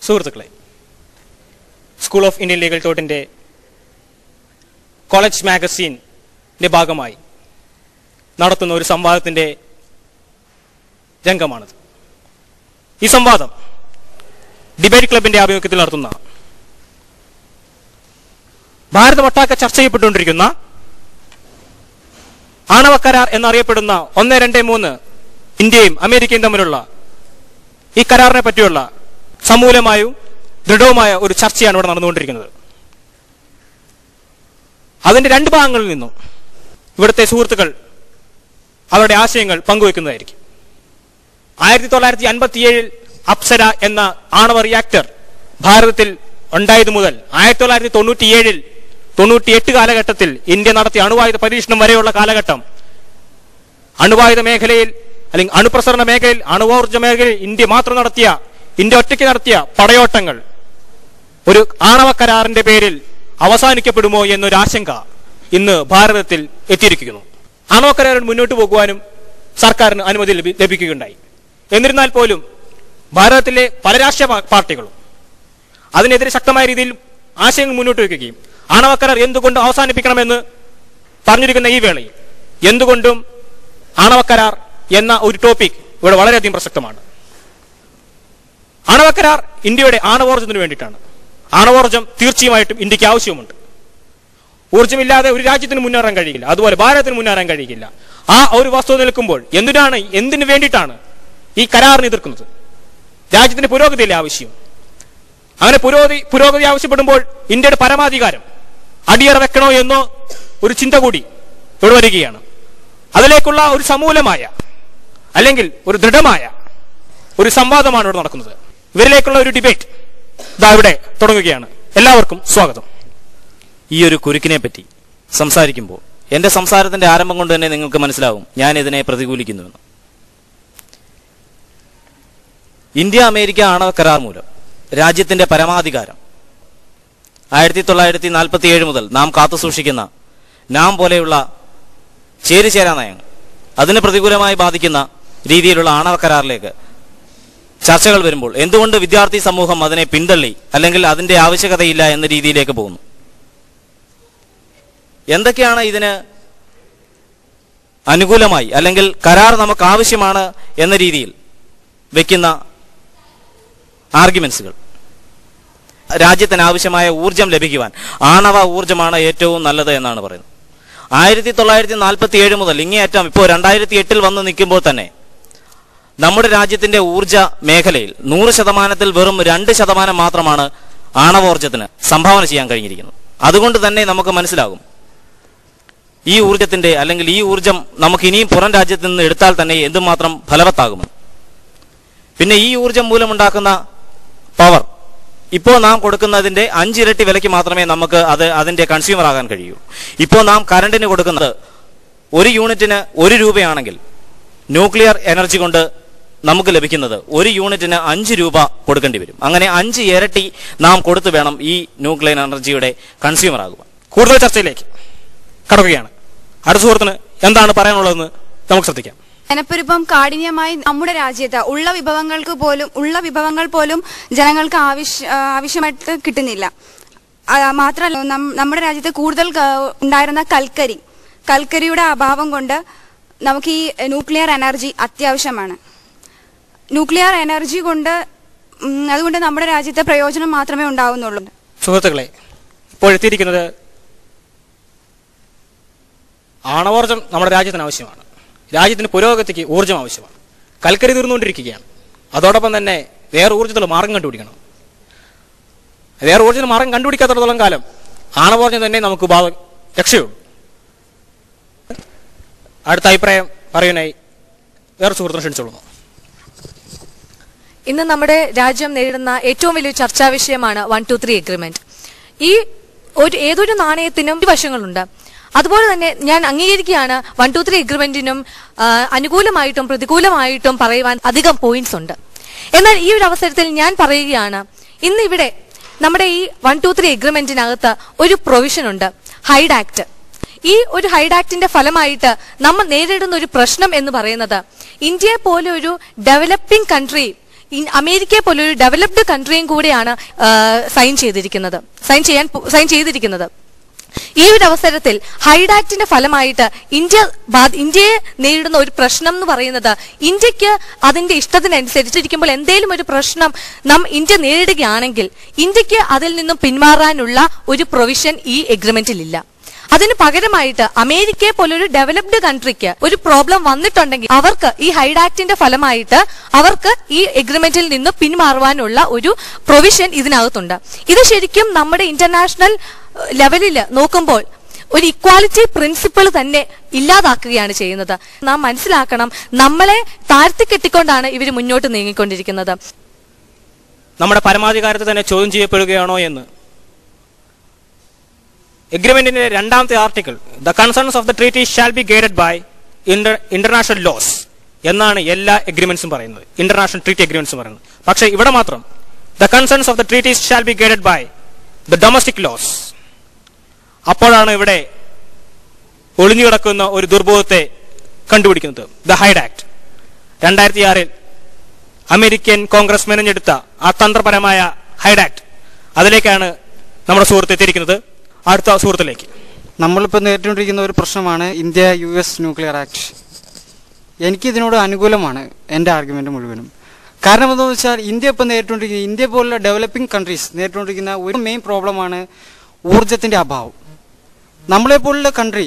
സുഹൃത്തുക്കളെ, school of Indian legal തോട്ടിൻ്റെ college മാഗസീൻ്റെ ഭാഗമായി നടത്തുന്ന ഒരു സംവാദത്തിൻ്റെ രംഗമാണിത്. ഈ സംവാദം ഡിബേറ്റ് ക്ലബിൻ്റെ ആഭിമുഖ്യത്തിൽ നടത്തുന്ന ഭാരതമൊട്ടാകെ ചർച്ച ചെയ്യപ്പെട്ടുകൊണ്ടിരിക്കുന്ന ആണവ കരാർ എന്നറിയപ്പെടുന്ന 1, 2, 3 ഇന്ത്യയും അമേരിക്കയും തമ്മിലുള്ള ഈ കരാറിനെ പറ്റിയുള്ള സമൂലമായും ദൃഢവുമായ ഒരു ചർച്ചയാണ് ഇവിടെ നടന്നുകൊണ്ടിരിക്കുന്നത്. അതിന്റെ രണ്ട് ഭാഗങ്ങളിൽ നിന്നും ഇവിടുത്തെ സുഹൃത്തുക്കൾ അവരുടെ ആശയങ്ങൾ പങ്കുവെക്കുന്നതായിരിക്കും. 1957 അപ്സര എന്ന ആണവ റിയാക്ടർ ഭാരതത്തിൽ ഉണ്ടായത് മുതൽ 1997 98 കാലഘട്ടത്തിൽ ഇന്ത്യ നടത്തിയ അണുവായുധ പരീക്ഷണം വരെയുള്ള കാലഘട്ടം, അണുവായുധ മേഖലയിൽ അല്ലെങ്കിൽ അണുപ്രസരണ മേഖലയിൽ, അണുവോർജ്ജ മേഖലയിൽ ഇന്ത്യ ഒറ്റയ്ക്ക് നടത്തിയ പടയോട്ടങ്ങൾ ഒരു ആണവ കരാറിന്റെ പേരിൽ അവസാനിക്കപ്പെടുമോ എന്നൊരു ആശങ്ക ഇന്ന് ഭാരതത്തിൽ എത്തിയിരിക്കുന്നു. ആണവ കരാറിൽ മുന്നോട്ട് പോകുവാനും സർക്കാരിന് അനുമതി ലഭിക്കുകയുണ്ടായി. എന്നിരുന്നാൽ പോലും ഭാരതത്തിലെ പല രാഷ്ട്രീയ പാർട്ടികളും അതിനെതിരെ ശക്തമായ രീതിയിൽ ആശയങ്ങൾ മുന്നോട്ട് വയ്ക്കുകയും ആണവ കരാർ എന്തുകൊണ്ട് അവസാനിപ്പിക്കണമെന്ന് പറഞ്ഞിരിക്കുന്ന ഈ വേളയിൽ എന്തുകൊണ്ടും ആണവ കരാർ എന്ന ഒരു ടോപ്പിക് ഇവിടെ വളരെയധികം പ്രസക്തമാണ്. ആണവ കരാർ ഇന്ത്യയുടെ ആണവോർജ്ജത്തിന് വേണ്ടിയിട്ടാണ്. ആണവോർജ്ജം തീർച്ചയായിട്ടും ഇന്ത്യക്ക് ആവശ്യമുണ്ട്. ഊർജ്ജമില്ലാതെ ഒരു രാജ്യത്തിന് മുന്നേറാൻ കഴിയില്ല, അതുപോലെ ഭാരതത്തിന് മുന്നേറാൻ കഴിയില്ല. ആ ഒരു വസ്തുത നിൽക്കുമ്പോൾ എന്തിനു വേണ്ടിയിട്ടാണ് ഈ കരാറിനെ എതിർക്കുന്നത്? രാജ്യത്തിന്റെ പുരോഗതിയല്ലേ ആവശ്യം? അങ്ങനെ പുരോഗതി ആവശ്യപ്പെടുമ്പോൾ ഇന്ത്യയുടെ പരമാധികാരം അടിയറ വെക്കണോ എന്നോ ഒരു ചിന്ത കൂടി ഇവിടെ വരികയാണ്. അതിലേക്കുള്ള ഒരു സമൂലമായ അല്ലെങ്കിൽ ഒരു ദൃഢമായ ഒരു സംവാദമാണ് ഇവിടെ നടക്കുന്നത്. ഇവരിലേക്കുള്ള ഒരു ഡിബേറ്റ് ഇവിടെ തുടങ്ങുകയാണ്. എല്ലാവർക്കും സ്വാഗതം. ഈ ഒരു കുരുക്കിനെ പറ്റി സംസാരിക്കുമ്പോൾ എന്റെ സംസാരത്തിന്റെ ആരംഭം കൊണ്ട് തന്നെ നിങ്ങൾക്ക് മനസ്സിലാവും ഞാൻ ഇതിനെ പ്രതികൂലിക്കുന്നുവെന്ന്. ഇന്ത്യ അമേരിക്ക ആണവ കരാർ മൂലം രാജ്യത്തിന്റെ പരമാധികാരം 1947 മുതൽ നാം കാത്തുസൂക്ഷിക്കുന്ന നാം പോലെയുള്ള ചേരിചേരാ നയങ്ങൾ അതിന് പ്രതികൂലമായി ബാധിക്കുന്ന രീതിയിലുള്ള ആണവ കരാറിലേക്ക് ചർച്ചകൾ വരുമ്പോൾ എന്തുകൊണ്ട് വിദ്യാർത്ഥി സമൂഹം അതിനെ പിന്തള്ളി അല്ലെങ്കിൽ അതിന്റെ ആവശ്യകതയില്ല എന്ന രീതിയിലേക്ക് പോകുന്നു? എന്തൊക്കെയാണ് ഇതിന് അനുകൂലമായി അല്ലെങ്കിൽ കരാർ നമുക്ക് ആവശ്യമാണ് എന്ന രീതിയിൽ വെക്കുന്ന ആർഗ്യുമെന്റ്സുകൾ? രാജ്യത്തിന് ആവശ്യമായ ഊർജം ലഭിക്കുവാൻ ആണവ ഊർജമാണ് ഏറ്റവും നല്ലത് എന്നാണ് പറയുന്നത്. 1947 മുതൽ ഇങ്ങേയറ്റം ഇപ്പോൾ 2008 വന്ന് നിൽക്കുമ്പോൾ തന്നെ നമ്മുടെ രാജ്യത്തിന്റെ ഊർജ മേഖലയിൽ 100% വെറും 2% മാത്രമാണ് ആണവോർജത്തിന് സംഭാവന ചെയ്യാൻ കഴിഞ്ഞിരിക്കുന്നത്. അതുകൊണ്ട് തന്നെ നമുക്ക് മനസ്സിലാകും ഈ ഊർജത്തിന്റെ അല്ലെങ്കിൽ ഈ ഊർജം നമുക്ക് ഇനിയും പുറം രാജ്യത്ത് നിന്ന് എടുത്താൽ തന്നെ എന്തുമാത്രം ഫലവത്താകുമെന്ന്. പിന്നെ ഈ ഊർജം മൂലമുണ്ടാക്കുന്ന പവർ ഇപ്പോൾ നാം കൊടുക്കുന്നതിന്റെ 5 ഇരട്ടി വിലയ്ക്ക് മാത്രമേ നമുക്ക് അതിന്റെ കൺസ്യൂമർ ആകാൻ കഴിയൂ. ഇപ്പോൾ നാം കറണ്ടിന് കൊടുക്കുന്നത് 1 യൂണിറ്റിന് 1 രൂപയാണെങ്കിൽ ന്യൂക്ലിയർ എനർജി കൊണ്ട് നമുക്ക് ലഭിക്കുന്നത് 1 യൂണിറ്റിന് 5 രൂപ കൊടുക്കേണ്ടി വരും. അങ്ങനെ 5 ഇരട്ടി നാം കൊടുത്തു വേണം ഈ ന്യൂക്ലിയർ എനർജിയുടെ കൺസ്യൂമർ ആകുവാൻ. കൂടുതൽ ചർച്ചയിലേക്ക് കടക്കുകയാണ്. അടുത്ത സുഹൃത്തിന് എന്താണ് പറയാനുള്ളതെന്ന് നമുക്ക് ശ്രദ്ധിക്കാം. ജനപ്പെരുപ്പം കാഠിന്യമായി നമ്മുടെ രാജ്യത്ത് ഉള്ള വിഭവങ്ങൾ പോലും ജനങ്ങൾക്ക് ആവശ്യമായിട്ട് കിട്ടുന്നില്ല. മാത്രമല്ല നമ്മുടെ രാജ്യത്ത് കൂടുതൽ ഉണ്ടായിരുന്ന കൽക്കരിയുടെ അഭാവം കൊണ്ട് നമുക്ക് ഈ ന്യൂക്ലിയർ എനർജി അത്യാവശ്യമാണ്. ന്യൂക്ലിയർ എനർജി അതുകൊണ്ട് നമ്മുടെ രാജ്യത്തെ പ്രയോജനം മാത്രമേ ഉണ്ടാവുന്നുള്ളൂ. സുഹൃത്തുക്കളെ, ഇപ്പോൾ എത്തിയിരിക്കുന്നത് ആണവോർജം നമ്മുടെ രാജ്യത്തിന് ആവശ്യമാണ്. രാജ്യത്തിന് പുരോഗതിക്ക് ഊർജ്ജം ആവശ്യമാണ്. കൽക്കരി തീർന്നുകൊണ്ടിരിക്കുകയാണ്. അതോടൊപ്പം തന്നെ വേറെ ഊർജ്ജത്തിലുള്ള മാർഗം കണ്ടുപിടിക്കണം. വേറെ ഊർജ്ജത്തിന് മാർഗം കണ്ടുപിടിക്കാത്തടത്തോളം കാലം ആണവോർജ്ജം തന്നെ നമുക്ക് രക്ഷയുള്ളൂ. അടുത്ത അഭിപ്രായം പറയാനായി വേറെ സുഹൃത്തിനെ ക്ഷണിച്ചോളുന്നു. ഇന്ന് നമ്മുടെ രാജ്യം നേരിടുന്ന ഏറ്റവും വലിയ ചർച്ചാ വിഷയമാണ് 123 എഗ്രിമെന്റ്. ഏതൊരു നാണയത്തിനും വശങ്ങളുണ്ട്. അതുപോലെ തന്നെ ഞാൻ അംഗീകരിക്കുകയാണ് 123 എഗ്രിമെന്റിനും അനുകൂലമായിട്ടും പ്രതികൂലമായിട്ടും പറയുവാൻ അധികം പോയിന്റ്സ് ഉണ്ട്. എന്നാൽ ഈ ഒരു അവസരത്തിൽ ഞാൻ പറയുകയാണ്, ഇന്ന് ഇവിടെ നമ്മുടെ ഈ 123 എഗ്രിമെന്റിനകത്ത് ഒരു പ്രൊവിഷൻ ഉണ്ട്, ഹൈഡ് ആക്ട്. ഈ ഒരു ഹൈഡ് ആക്ടിന്റെ ഫലമായിട്ട് നമ്മൾ നേരിടുന്ന ഒരു പ്രശ്നം എന്ന് പറയുന്നത് ഇന്ത്യയെ പോലെ ഒരു ഡെവലപ്പിംഗ് കൺട്രി അമേരിക്കയെ പോലൊരു ഡെവലപ്ഡ് കൺട്രിയും കൂടെയാണ് സൈൻ ചെയ്തിരിക്കുന്നത്. ഈ ഒരു അവസരത്തിൽ ഹൈഡാക്ടിന്റെ ഫലമായിട്ട് ഇന്ത്യയെ നേരിടുന്ന ഒരു പ്രശ്നം എന്ന് പറയുന്നത്, ഇന്ത്യക്ക് അതിന്റെ ഇഷ്ടത്തിനനുസരിച്ചിരിക്കുമ്പോൾ എന്തെങ്കിലും ഒരു പ്രശ്നം ഇന്ത്യ നേരിടുകയാണെങ്കിൽ ഇന്ത്യക്ക് അതിൽ നിന്നും പിന്മാറാനുള്ള ഒരു പ്രൊവിഷൻ ഈ എഗ്രിമെന്റിൽ ഇല്ല. അതിന് പകരമായിട്ട് അമേരിക്കയെ പോലൊരു ഡെവലപ്ഡ് കൺട്രിക്ക് ഒരു പ്രോബ്ലം വന്നിട്ടുണ്ടെങ്കിൽ അവർക്ക് ഈ ഹൈഡാക്ടിന്റെ ഫലമായിട്ട് അവർക്ക് ഈ എഗ്രിമെന്റിൽ നിന്ന് പിന്മാറുവാനുള്ള ഒരു പ്രൊവിഷൻ ഇതിനകത്തുണ്ട്. ഇത് ശരിക്കും നമ്മുടെ ഇന്റർനാഷണൽ ലെവലിൽ നോക്കുമ്പോൾ ഒരു ഇക്വാലിറ്റി പ്രിൻസിപ്പിൾ തന്നെ ഇല്ലാതാക്കുകയാണ് ചെയ്യുന്നത്. നാം മനസ്സിലാക്കണം, നമ്മളെ താഴ്ത്തിക്കെട്ടിക്കൊണ്ടാണ് ഇവർ മുന്നോട്ട് നീങ്ങിക്കൊണ്ടിരിക്കുന്നത്. നമ്മുടെ പരമാധികാരത്തെ തന്നെ ചോദ്യം ചെയ്യപ്പെടുകയാണോ എന്ന്. എഗ്രിമെന്റിന്റെ 2ാമത്തെ article, the concerns of the treaty shall be guided by international laws എന്നാണ് എല്ലാ എഗ്രിമെന്റ്സും പറയുന്നത്, ഇന്റർനാഷണൽ ട്രീറ്റി എഗ്രിമെന്റ്സും പറയുന്നത്. പക്ഷേ ഇവിടെ മാത്രം the concerns of the treaties shall be guided by the domestic laws. അപ്പോഴാണ് ഇവിടെ ഒളിഞ്ഞുകിടക്കുന്ന ഒരു ദുർബോധത്തെ കണ്ടുപിടിക്കുന്നത്. The Hyde act 2006 American Congress മെനഞ്ഞെടുത്ത ആ തന്ത്രപരമായ ഹൈഡ് ആക്ട്, അതിലേക്കാണ് നമ്മുടെ സുഹൃത്ത് എത്തിയിരിക്കുന്നത്. അടുത്ത സുഹൃത്തിലേക്ക്. നമ്മളിപ്പോൾ നേരിട്ടുകൊണ്ടിരിക്കുന്ന ഒരു പ്രശ്നമാണ് ഇന്ത്യ US ന്യൂക്ലിയർ ആക്ട്. എനിക്കിതിനോട് അനുകൂലമാണ് എൻ്റെ ആർഗ്യുമെന്റ് മുഴുവനും. കാരണം എന്താണെന്ന് വെച്ചാൽ ഇന്ത്യ ഇപ്പോൾ നേരിട്ടുകൊണ്ടിരിക്കുന്ന, ഇന്ത്യ പോലുള്ള ഡെവലപ്പിംഗ് കൺട്രീസ് നേരിട്ടുകൊണ്ടിരിക്കുന്ന ഒരു മെയിൻ പ്രോബ്ലമാണ് ഊർജത്തിൻ്റെ അഭാവം. നമ്മളെപ്പോലുള്ള കൺട്രി